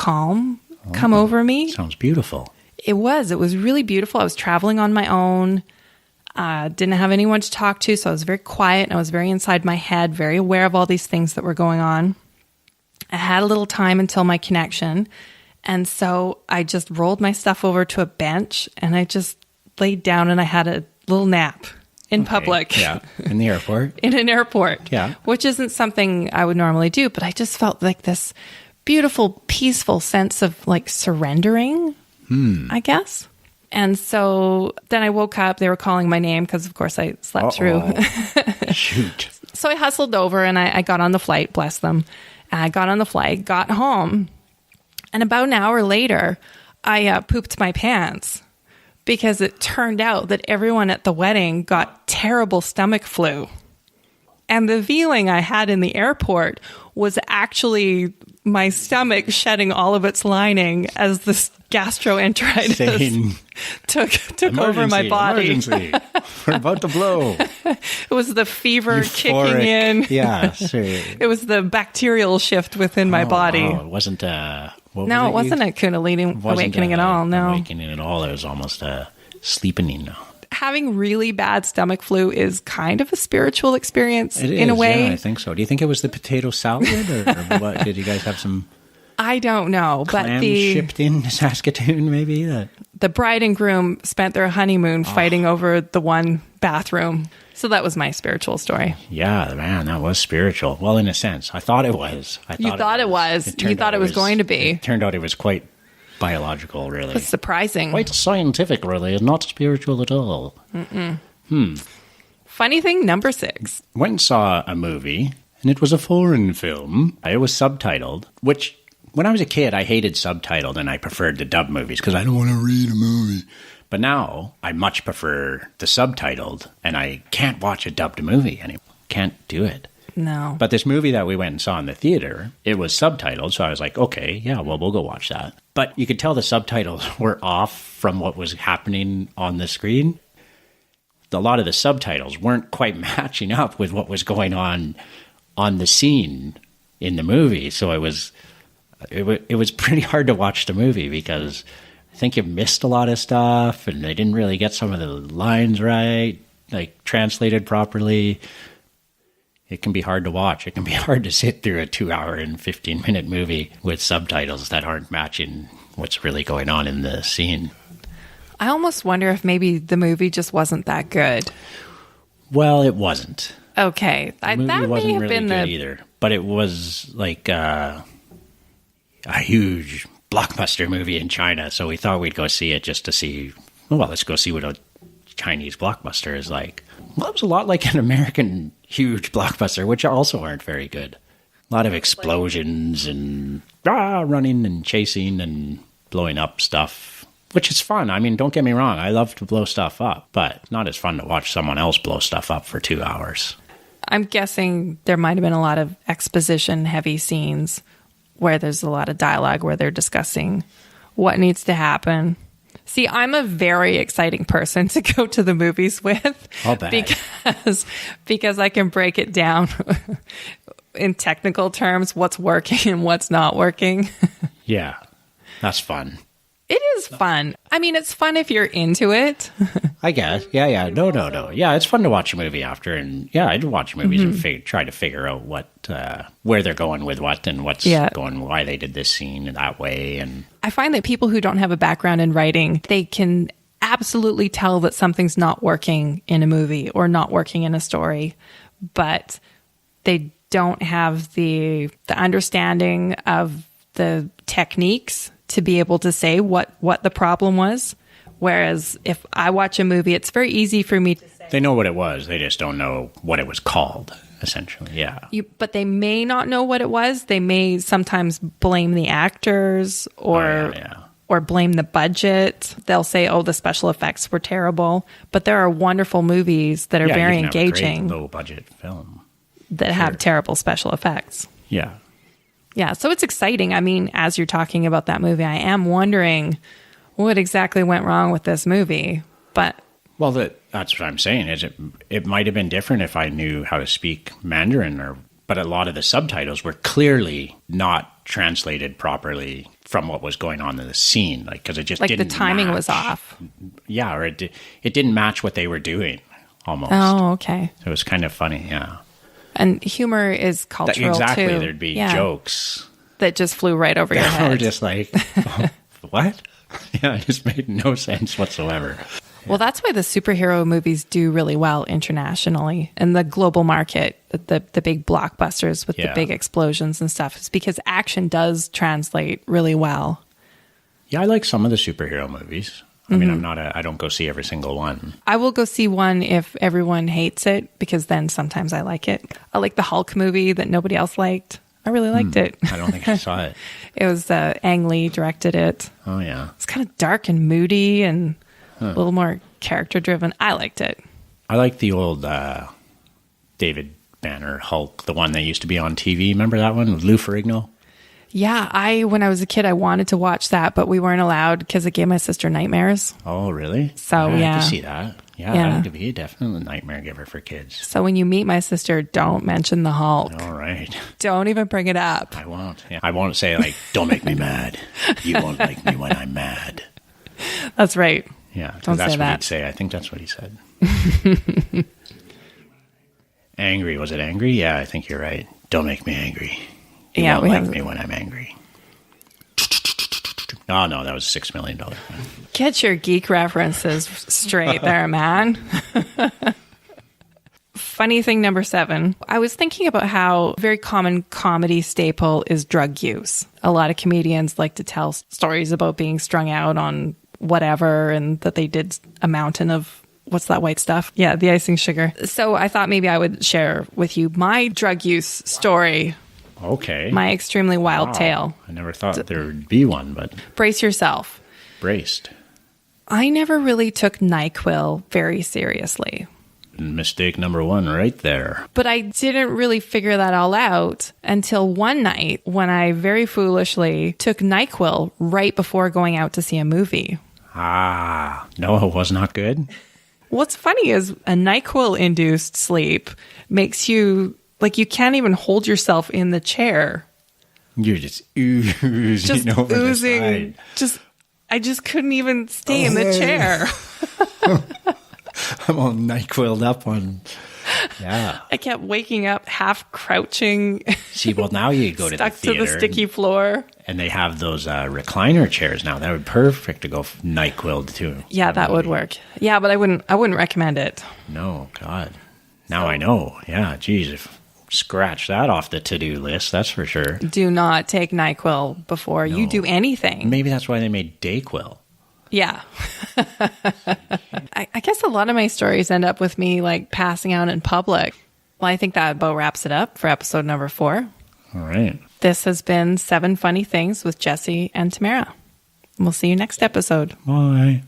calm come over me. Sounds beautiful. It was really beautiful. I was traveling on my own. Didn't have anyone to talk to, so I was very quiet. And I was very inside my head, very aware of all these things that were going on. I had a little time until my connection. And so I just rolled my stuff over to a bench and I just laid down and I had a little nap in public. Yeah, in the airport. In an airport. Yeah. Which isn't something I would normally do, but I just felt like this beautiful, peaceful sense of like surrendering, I guess. And so then I woke up. They were calling my name because, of course, I slept through. Shoot. So I hustled over and I got on the flight, bless them. I got on the flight, got home. And about an hour later, I pooped my pants because it turned out that everyone at the wedding got terrible stomach flu. And the feeling I had in the airport was actually my stomach shedding all of its lining as this gastroenteritis took over my body. Emergency. We're about to blow. It was the fever kicking in. Yeah, sure. It was the bacterial shift within my body. Oh, it wasn't it wasn't a Kundalini awakening at all. No. Awakening at all. It was almost a sleepening. Having really bad stomach flu is kind of a spiritual experience in a way. Yeah, I think so. Do you think it was the potato salad or what? Did you guys have some I don't know, but clams shipped in Saskatoon maybe? The bride and groom spent their honeymoon fighting over the one bathroom. So that was my spiritual story. Yeah, man, that was spiritual. Well, in a sense. I thought it was. You thought it was. You thought it was going to be. It turned out it was quite biological, really. It's surprising. Quite scientific, really, and not spiritual at all. Funny thing number 6. Went and saw a movie, and it was a foreign film. It was subtitled, which, when I was a kid, I hated subtitled, and I preferred the dub movies, because I don't want to read a movie. But now, I much prefer the subtitled, and I can't watch a dubbed movie anymore. Can't do it. No. But this movie that we went and saw in the theater, it was subtitled, so I was like, okay, yeah, well, we'll go watch that. But you could tell the subtitles were off from what was happening on the screen. A lot of the subtitles weren't quite matching up with what was going on the scene in the movie. So it was pretty hard to watch the movie because I think you missed a lot of stuff and they didn't really get some of the lines right, like translated properly. It can be hard to watch. It can be hard to sit through a 2-hour and 15-minute movie with subtitles that aren't matching what's really going on in the scene. I almost wonder if maybe the movie just wasn't that good. Well, it wasn't. Okay. The movie that wasn't may have really been good either. But it was like a huge blockbuster movie in China, so we thought we'd go see it just to see, well, let's go see what a Chinese blockbuster is like. Well, it was a lot like an American huge blockbuster, which also aren't very good. A lot of explosions and running and chasing and blowing up stuff, which is fun. I mean, don't get me wrong. I love to blow stuff up, but it's not as fun to watch someone else blow stuff up for 2 hours. I'm guessing there might have been a lot of exposition-heavy scenes where there's a lot of dialogue where they're discussing what needs to happen. See, I'm a very exciting person to go to the movies with. I'll bet. Because I can break it down in technical terms, what's working and what's not working. Yeah, that's fun. It is fun. I mean, it's fun if you're into it. I guess. Yeah. No. Yeah, it's fun to watch a movie after. And yeah, I'd watch movies and try to figure out where they're going with what and what's going, why they did this scene that way. And I find that people who don't have a background in writing, they can absolutely tell that something's not working in a movie or not working in a story, but they don't have the understanding of the techniques to be able to say what the problem was. Whereas if I watch a movie, it's very easy for me to say. They know what it was. They just don't know what it was called, essentially. Yeah. But they may not know what it was. They may sometimes blame the actors or blame the budget. They'll say, oh, the special effects were terrible. But there are wonderful movies that are very engaging. Low-budget film. That have terrible special effects. Yeah. Yeah, so it's exciting. I mean, as you're talking about that movie, I am wondering what exactly went wrong with this movie. But well, that's what I'm saying. Is it might have been different if I knew how to speak Mandarin, but a lot of the subtitles were clearly not translated properly from what was going on in the scene, like because it just Like didn't the timing match. was off. Yeah, or it didn't match what they were doing almost. Oh, okay. So it was kind of funny, yeah. And humor is cultural Exactly, too. there'd be jokes that just flew right over your that head. were just like, oh, what? Yeah, it just made no sense whatsoever. Well, that's why the superhero movies do really well internationally in the global market, the big blockbusters with the big explosions and stuff. It's because action does translate really well. Yeah, I like some of the superhero movies. I mean, I don't go see every single one. I will go see one if everyone hates it, because then sometimes I like it. I like the Hulk movie that nobody else liked. I really liked it. I don't think I saw it. It was Ang Lee directed it. Oh, yeah. It's kind of dark and moody and a little more character driven. I liked it. I like the old David Banner Hulk, the one that used to be on TV. Remember that one with Lou Ferrigno? Yeah, when I was a kid, I wanted to watch that, but we weren't allowed because it gave my sister nightmares. Oh, really? So, I yeah. can see that. Yeah, that would be definitely a nightmare giver for kids. So when you meet my sister, don't mention the Hulk. All right. Don't even bring it up. I won't. Yeah. I won't say, like, don't make me mad. You won't like me when I'm mad. That's right. Yeah, 'cause Don't that's say what that. he'd say. I think that's what he said. Angry. Was it angry? Yeah, I think you're right. Don't make me angry. You won't like me when I'm angry. Oh, no, that was a $6 million one. Get your geek references straight there, man. Funny thing number 7. I was thinking about how a very common comedy staple is drug use. A lot of comedians like to tell stories about being strung out on whatever and that they did a mountain of, what's that white stuff? Yeah, the icing sugar. So I thought maybe I would share with you my drug use story. Okay. My extremely wild tale. I never thought there would be one, but... Brace yourself. Braced. I never really took NyQuil very seriously. Mistake number 1 right there. But I didn't really figure that all out until one night when I very foolishly took NyQuil right before going out to see a movie. Ah, no, it was not good. What's funny is a NyQuil-induced sleep makes you... Like, you can't even hold yourself in the chair. You're just oozing over oozing. the side. I just couldn't even stay in the chair. I'm all NyQuil'd up on... Yeah. I kept waking up half crouching. See, well, now you go to the stuck theater. to the sticky floor. And they have those recliner chairs now. That would be perfect to go NyQuil too. Yeah, that would work. Yeah, but I wouldn't recommend it. No, God. Now I know. Yeah, geez. Scratch that off the to-do list, that's for sure. Do not take NyQuil before you do anything. Maybe that's why they made DayQuil. Yeah. I guess a lot of my stories end up with me like passing out in public. Well, I think that about wraps it up for episode number 4. All right. This has been 7 Funny Things with Jesse and Tamara. We'll see you next episode. Bye.